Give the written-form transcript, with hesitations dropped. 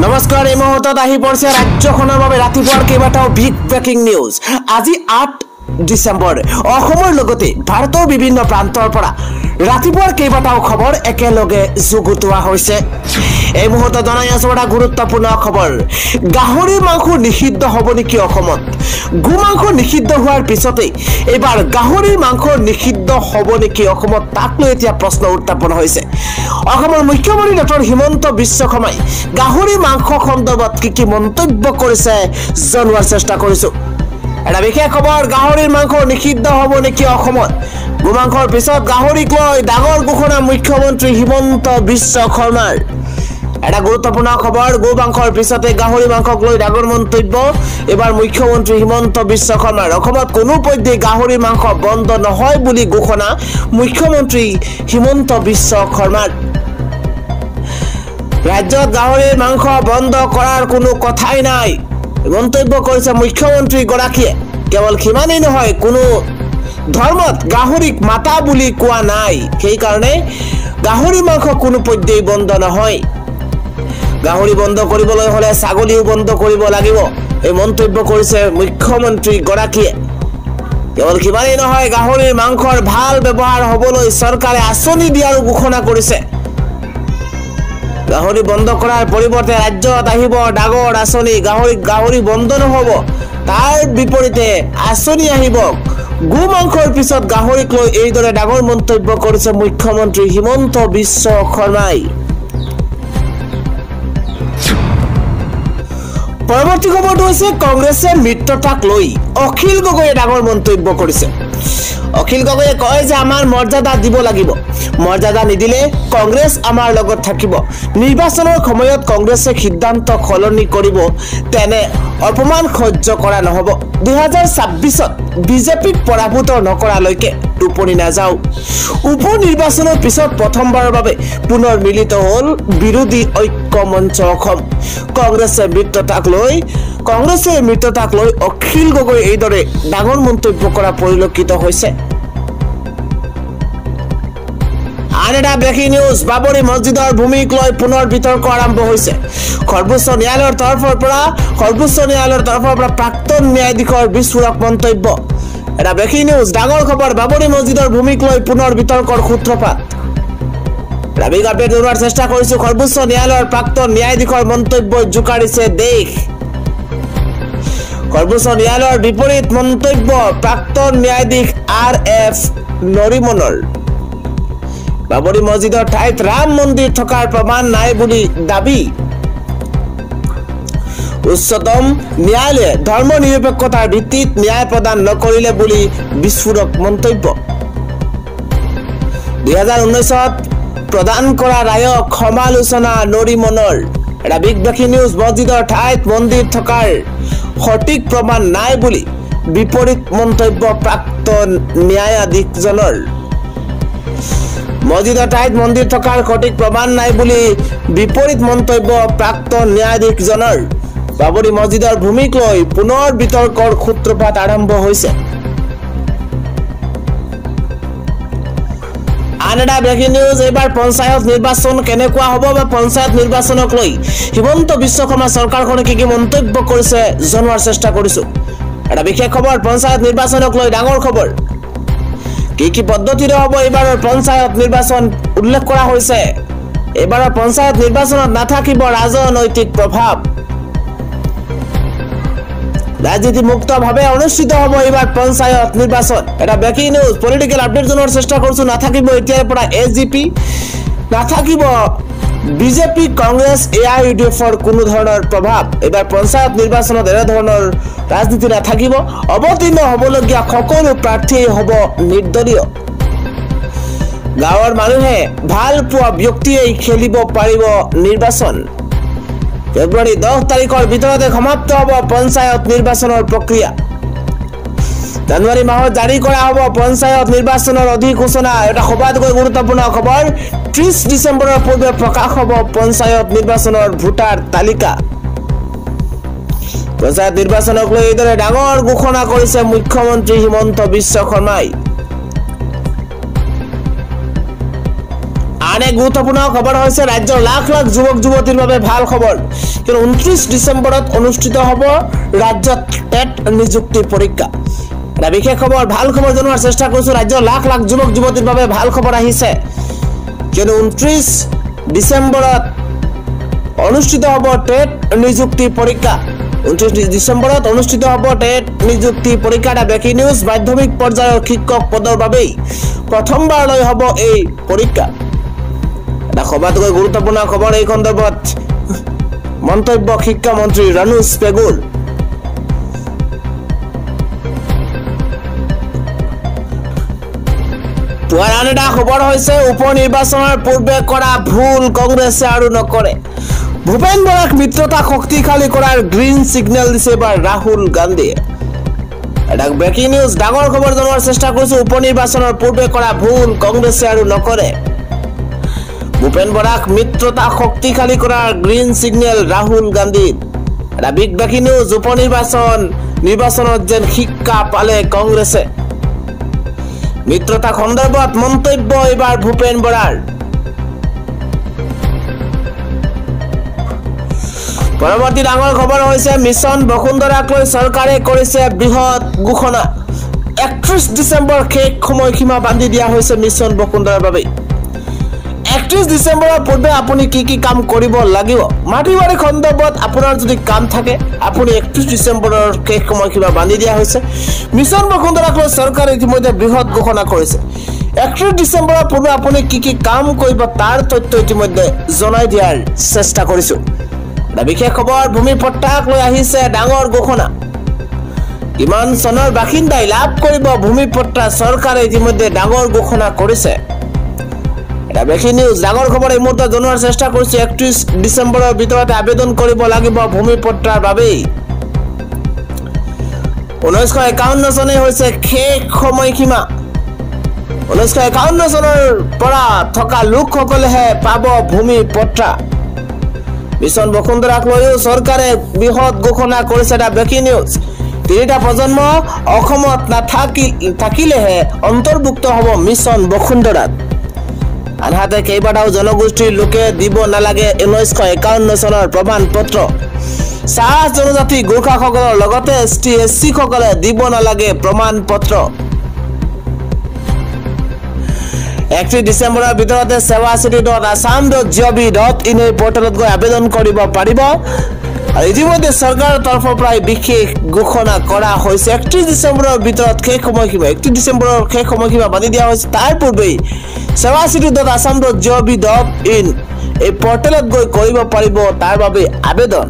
নমস্কাৰ এই মুহূৰ্তত আহি পৰিছে ৰাজ্যখনৰ বাবে ৰাতিপুৱাৰ কেইবাটাও বিগ ব্ৰেকিং নিউজ। আজি 8 ডিসেম্বৰ অসমৰ লগতে ভাৰতৰ বিভিন্ন প্ৰান্তৰ পৰা ৰাতিপুৱাৰ কেইবাটাও খবৰ একেলগে যুগুতোৱা হৈছে। এই মুহূৰ্তত জনাই আছো এটা গুৰুত্বপূৰ্ণ খবৰ। গাহৰিৰ মাংস নিষিদ্ধ হ'ব নেকি অসমত? গো মাংস নিষিদ্ধ হোৱাৰ পিছতে এবাৰ গাহৰিৰ মাংস নিষিদ্ধ হ'ব নেকি অসমত, তাক লৈ এতিয়া প্ৰশ্ন উত্থাপন হৈছে। অসমৰ মুখ্যমন্ত্ৰী ডক্টৰ হিমন্ত বিশ্ব শৰ্মাই গাহৰি মাংস সন্দৰ্ভত কি মন্তব্য কৰিছে জনোৱাৰ চেষ্টা কৰিছো। এটা বিশেষ খবৰ, গাহৰিৰ মাংস নিষিদ্ধ হ'ব নেকি অসমত? গো মাংসৰ পিছত গাহৰিক লৈ ডাঙৰ ঘোষণা মুখ্যমন্ত্ৰী হিমন্ত বিশ্ব শৰ্মাৰ। এটা গুৰুত্বপূৰ্ণ খবৰ, গো মাংসৰ পিছতে গাহৰি মাংসক লৈ ডাঙৰ মন্তব্য এবাৰ মুখ্যমন্ত্ৰী হিমন্ত বিশ্ব শৰ্মাৰ। অসমত কোনো পধ্যে গাহৰি মাংস বন্ধ নহয় বুলি ঘোষণা মুখ্যমন্ত্ৰী হিমন্ত বিশ্ব শৰ্মাৰ। ৰাজ্যত গাহৰিৰ মাংস বন্ধ কৰাৰ কোনো কথাই নাই মন্তব্য কৰিছে মুখ্যমন্ত্ৰী গৰাকীয়ে। কেৱল সিমানেই নহয়, কোনো ধৰ্মত গাহৰিক মাতা বুলি কোৱা নাই, সেইকাৰণে গাহৰি মাংস কোনো পধ্যেই বন্ধ নহয়। গাহৰি বন্ধ কৰিবলৈ হলে ছাগলীও বন্ধ কৰিব লাগিব, এই মন্তব্য কৰিছে মুখ্যমন্ত্ৰী গৰাকীয়ে। কেৱল সিমানেই নহয়, গাহৰিৰ মাংসৰ ভাল ব্যৱহাৰ হবলৈ চৰকাৰে আঁচনি দিয়াৰো ঘোষণা কৰিছে। গাহৰি বন্ধ কৰাৰ পৰিৱৰ্তে ৰাজ্যত আহিব ডাঙৰ আঁচনি। গাহৰি বন্ধ নহব, তাৰ বিপৰীতে আঁচনি আহিব। গো মাংসৰ পিছত গাহৰিক লৈ এইদৰে ডাঙৰ মন্তব্য কৰিছে মুখ্যমন্ত্ৰী হিমন্ত বিশ্ব শৰ্মাই। পৰৱৰ্তী খবৰটো হৈছে কংগ্ৰেছে মিত্ৰতাক লৈ অখিল গগৈয়ে ডাঙৰ মন্তব্য কৰিছে। অখিল গগৈয়ে কয় যে আমাৰ মৰ্যাদা দিব লাগিব, মৰ্যাদা নিদিলে কংগ্ৰেছ আমাৰ লগত থাকিব। নিৰ্বাচনৰ সময়ত কংগ্ৰেছে সিদ্ধান্ত সলনি কৰিব, তেনে অপমান সহ্য কৰা নহব। 2026ত বিজেপিক পৰাভূত নকৰালৈকে টোপনি নাযাওঁ। উপ নিৰ্বাচনৰ পিছত প্ৰথমবাৰৰ বাবে পুনৰ মিলিত হল বিৰোধী ঐক্য মঞ্চ অসম। কংগ্ৰেছে মিত্ৰতাক লৈ অখিল গগৈ এইদৰে ডাঙৰ মন্তব্য কৰা পৰিলক্ষিত হৈছে। আন এটা ব্ৰেকিং নিউজ, বাবৰি মছজিদৰ ভূমিক লৈ পুনৰ বিতৰ্ক আৰম্ভ হৈছে। সৰ্বোচ্চ ন্যায়ালয়ৰ তৰফৰ পৰা প্ৰাক্তন ন্যায়াধীশৰ বিস্ফোৰক মন্তব্য। এটা ব্ৰেকিং নিউজ, ডাঙৰ খবৰ, বাবৰি মছজিদৰ ভূমিক লৈ পুনৰ বিতৰ্কৰ সূত্ৰপাত। ৰাবিক আপডেট জনোৱাৰ চেষ্টা কৰিছো। সৰ্বোচ্চ ন্যায়ালয়ৰ প্ৰাক্তন ন্যায়াধীশৰ মন্তব্য জোকাৰিছে দেশ। সৰ্বোচ্চ ন্যায়ালয়ৰ বিপৰীত মন্তব্য প্ৰাক্তন ন্যায়াধীশ RF নৰিমনৰ। বাবৰি মছজিদৰ ঠাইত ৰাম মন্দিৰ থকাৰ প্ৰমাণ নাই বুলি দাবী। উচ্চতম ন্যায়ালয়ে ধৰ্ম নিৰপেক্ষতাৰ ভিত্তিত ন্যায় প্ৰদান নকৰিলে বুলি বিস্ফোৰক মন্তব্য। 2019ত প্ৰদান কৰা ৰায়ক সমালোচনা নৰিমনৰ। এটা বিগ ব্ৰেকিং নিউজ, মছজিদৰ ঠাইত মন্দিৰ থকাৰ সঠিক প্ৰমাণ নাই বুলি বিপৰীত মন্তব্য প্ৰাক্তন ন্যায়াধীশজনৰ। মছজিদৰ ঠাইত মন্দিৰ থকাৰ সঠিক প্ৰমাণ নাই বুলি বিপৰীত মন্তব্য প্ৰাক্তন ন্যায়াধীশজনৰ। বাবৰি মছজিদৰ ভূমিক লৈ পুনৰ বিতৰ্কৰ সূত্ৰপাত আৰম্ভ হৈছে। আন এটা ব্ৰেকিং নিউজ, এইবাৰ পঞ্চায়ত নিৰ্বাচন কেনেকুৱা হ'ব বা পঞ্চায়ত নিৰ্বাচনক লৈ হিমন্ত বিশ্ব শৰ্মা চৰকাৰখনে কি মন্তব্য কৰিছে জনোৱাৰ চেষ্টা কৰিছো। এটা বিশেষ খবৰ, পঞ্চায়ত নিৰ্বাচনক লৈ ডাঙৰ খবৰ। কি পদ্ধতিৰে হ'ব এইবাৰৰ পঞ্চায়ত নিৰ্বাচন উল্লেখ কৰা হৈছে। এইবাৰৰ পঞ্চায়ত নিৰ্বাচনত নাথাকিব ৰাজনৈতিক প্ৰভাৱ। ৰাজনীতি মুক্তভাৱে অনুষ্ঠিত হ'ব এইবাৰ পঞ্চায়ত নিৰ্বাচন। এটা ব্ৰেকিং নিউজ, পলিটিকেল আপডেট জনোৱাৰ চেষ্টা কৰিছো। নাথাকিব এতিয়াৰ পৰা SGP, নাথাকিব বিজেপি, কংগ্ৰেছ, AIUDFৰ কোনো ধৰণৰ প্ৰভাৱ। এইবাৰ পঞ্চায়ত নিৰ্বাচনত এনেধৰণৰ ৰাজনীতি নাথাকিব। অৱতীৰ্ণ হ'বলগীয়া সকলো প্ৰাৰ্থীয়ে হ'ব নিৰ্দলীয়। গাঁৱৰ মানুহে ভাল পোৱা ব্যক্তিয়েই খেলিব পাৰিব নিৰ্বাচন। ফেব্ৰুৱাৰী 10 তাৰিখৰ ভিতৰতে সমাপ্ত হ'ব পঞ্চায়ত নিৰ্বাচনৰ প্ৰক্ৰিয়া। জানুৱাৰী মাহত জাৰি কৰা হ'ব পঞ্চায়ত নিৰ্বাচনৰ অধিসূচনা। এটা সবাতোকৈ গুৰুত্বপূৰ্ণ খবৰ, 30 ডিচেম্বৰৰ পূৰ্বে প্ৰকাশ হ'ব পঞ্চায়ত নিৰ্বাচনৰ ভোটাৰ তালিকা। পঞ্চায়ত নিৰ্বাচনক লৈ এইদৰে ডাঙৰ ঘোষণা কৰিছে মুখ্যমন্ত্ৰী হিমন্ত বিশ্ব শৰ্মাই। আনে গুৰুত্বপূৰ্ণ খবৰ হৈছে ৰাজ্যৰ লাখ লাখ যুৱক যুৱতীৰ বাবে ভাল খবৰ। কিন্তু 29 ডিচেম্বৰত অনুষ্ঠিত হ'ব ৰাজ্যত টেট নিযুক্তি পৰীক্ষা। এটা বিশেষ খবৰ, ভাল খবৰ জনোৱাৰ চেষ্টা কৰিছো। ৰাজ্যৰ লাখ লাখ যুৱক যুৱতীৰ বাবে ভাল খবৰ আহিছে। কিন্তু 29 ডিচেম্বৰত অনুষ্ঠিত হ'ব টেট নিযুক্তি পৰীক্ষা। 29 ডিচেম্বৰত অনুষ্ঠিত হ'ব টেট নিযুক্তি পৰীক্ষা। এটা ব্ৰেকিং নিউজ, মাধ্যমিক পৰ্যায়ৰ শিক্ষক পদৰ বাবেই প্ৰথমবাৰলৈ হ'ব এই পৰীক্ষা। এটা সবাতোকৈ গুৰুত্বপূৰ্ণ খবৰ এই সন্দৰ্ভত মন্তব্য শিক্ষামন্ত্ৰী ৰানুজ পেগুল। আন এটা খবৰ হৈছে উপ নিৰ্বাচনৰ পূৰ্বে কৰা ভুল কংগ্ৰেছে আৰু নকৰে। ভূপেন বৰাক মিত্ৰতা শক্তিশালী কৰাৰ গ্ৰীণ সিগনেল দিছে এবাৰ ৰাহুল গান্ধীয়ে। এটা ব্ৰেকিং নিউজ, ডাঙৰ খবৰ জনোৱাৰ চেষ্টা কৰিছো। উপ নিৰ্বাচনৰ পূৰ্বে কৰা ভুল কংগ্ৰেছে আৰু নকৰে। ভূপেন বৰাক মিত্ৰতা শক্তিশালী কৰাৰ গ্ৰীণ সিগনেল ৰাহুল গান্ধীৰ। এটা বিগ ব্ৰেকিং নিউজ, উপ নিৰ্বাচনত যেন শিক্ষা পালে কংগ্ৰেছে। মিত্ৰতা সন্দৰ্ভত মন্তব্য এইবাৰ ভূপেন বৰাৰ। পৰৱৰ্তী ডাঙৰ খবৰ হৈছে মিছন বসুন্ধৰাক লৈ চৰকাৰে কৰিছে বৃহৎ ঘোষণা। 31 ডিচেম্বৰ শেষ সময়সীমা বান্ধি দিয়া হৈছে মিছন বসুন্ধৰাৰ বাবে। 31 ডিচেম্বৰৰ পূৰ্বে আপুনি কি কাম কৰিব লাগিব। মাটি বাৰী সন্দৰ্ভত আপোনাৰ যদি কাম থাকে আপুনি 31 ডিচেম্বৰৰ শেষ সময়সীমা বান্ধি দিয়া হৈছে। মিছন বসুন্ধৰাক লৈ চৰকাৰে ইতিমধ্যে বৃহৎ ঘোষণা কৰিছে। 31 ডিচেম্বৰৰ পূৰ্বে আপুনি কি কাম কৰিব তাৰ তথ্য ইতিমধ্যে জনাই দিয়াৰ চেষ্টা কৰিছো। এটা বিশেষ খবৰ, ভূমি পট্টাক লৈ আহিছে ডাঙৰ ঘোষণা। কিমান চনৰ বাসিন্দাই লাভ কৰিব ভূমি পট্টা, চৰকাৰে ইতিমধ্যে ডাঙৰ ঘোষণা কৰিছে। এটা ব্ৰেকিং নিউজ, ডাঙৰ খবৰ এই মুহূৰ্তত জনোৱাৰ চেষ্টা কৰিছো। 31 ডিচেম্বৰৰ ভিতৰতে আবেদন কৰিব লাগিব ভূমি পট্টাৰ বাবেই। 1951 চনেই হৈছে শেষ সময়সীমা। 1951 চনৰ পৰা থকা লোকসকলেহে পাব ভূমি পট্টা। মিছন বসুন্ধৰাক লৈও চৰকাৰে বৃহৎ ঘোষণা কৰিছে। এটা ব্ৰেকিং নিউজ, 3টা প্ৰজন্ম অসমত থাকিলেহে অন্তৰ্ভুক্ত হ'ব মিছন বসুন্ধৰাত। আনহাতে কেইবাটাও জনগোষ্ঠীৰ লোকে দিব নালাগে 1951 চনৰ প্ৰমাণ পত্ৰ। চাহ জনজাতি গোৰ্খাসকলৰ লগতে ST SC সকলে দিব নালাগে প্ৰমাণ পত্ৰ। 31 ডিচেম্বৰৰ ভিতৰতে sewacity.assam.gov.in এই পৰ্টেলত গৈ আবেদন কৰিব পাৰিব। আৰু ইতিমধ্যে চৰকাৰৰ তৰফৰ পৰা বিশেষ ঘোষণা কৰা হৈছে। 31 ডিচেম্বৰৰ ভিতৰত শেষ সময়সীমা 31 ডিচেম্বৰৰ শেষ সময়সীমা বান্ধি দিয়া হৈছে। তাৰ পূৰ্বেই sewacity.assam.gov.in এই পৰ্টেলত গৈ কৰিব পাৰিব তাৰ বাবে আবেদন।